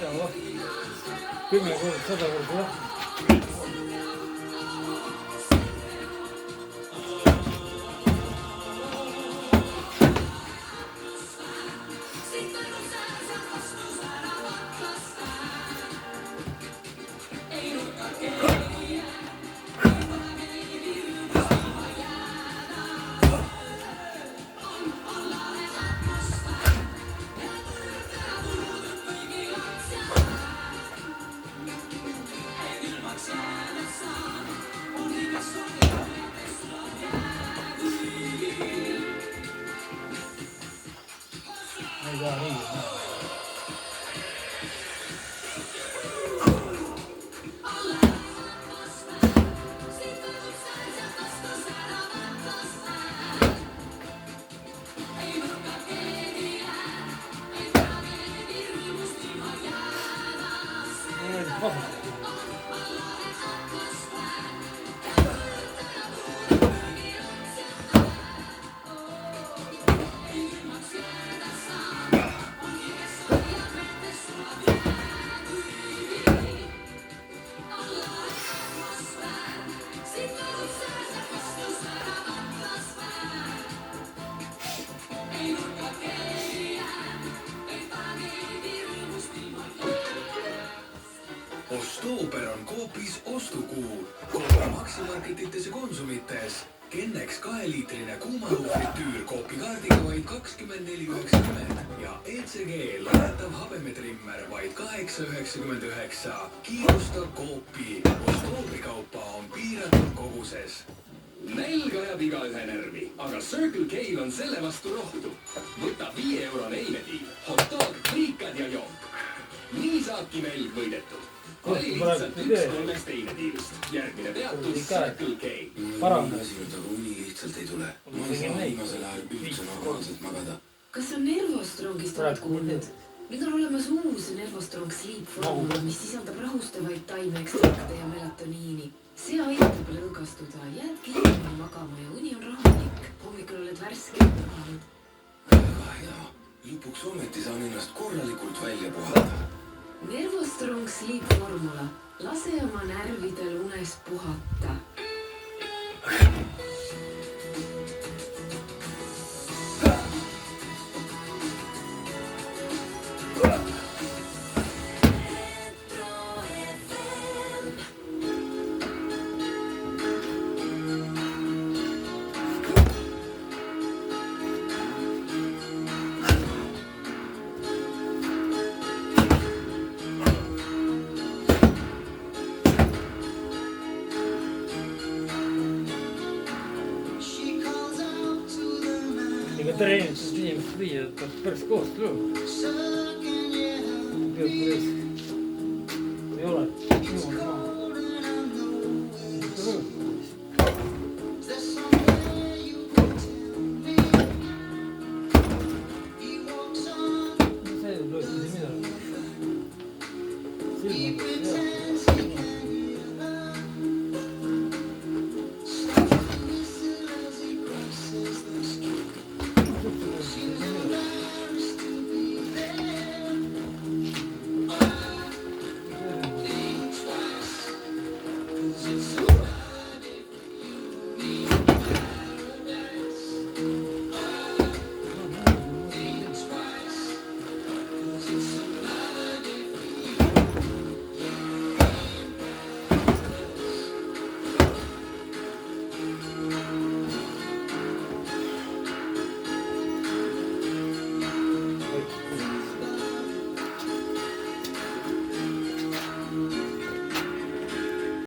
on lahti. 10 korda, 100 korda lahti. Ei saa niin. Ostooper on Coopis ostukuu. Coop maksimarketites ja konsumites. Kennex 2-liitrine kuumaluhfritüür Coopi kaardiga vaid 24,90 ja ECG laetav habemetrimmer vaid 8,99. Kiirusta Coopi. Ostoobri kaupa on piiratud koguses. Nälg ajab igaühe närvi, aga Circle K on selle vastu rohtu. Võta 5 eurone eiletiim, hot dog, friikad ja jook. Nii saabki nälg võidetud. Oli lihtsalt üks 3 teinetiivist. Järgmine peatus Circle K. Aga uni lihtsalt ei tule. Ma ei saa viimasel ajal üldse normaalselt magada. Kas on Nervostrongist oled kuulnud? Nüüd on olemas uus Nervostrong Sleep formula, mis sisaldab rahustavaid taimeekstrakte ja melatoniini. See aitab lõõgastuda, jääd kiiremini magama ja uni on rahulik. Hommikul oled värske ja puhanud. Väga hea. Lõpuks ometi saan ennast korralikult välja puhata. Nervostrong Sleep formula. Lase oma närvidel unes puhata. Ega treenid inimesed viia, et päris koos tuleb.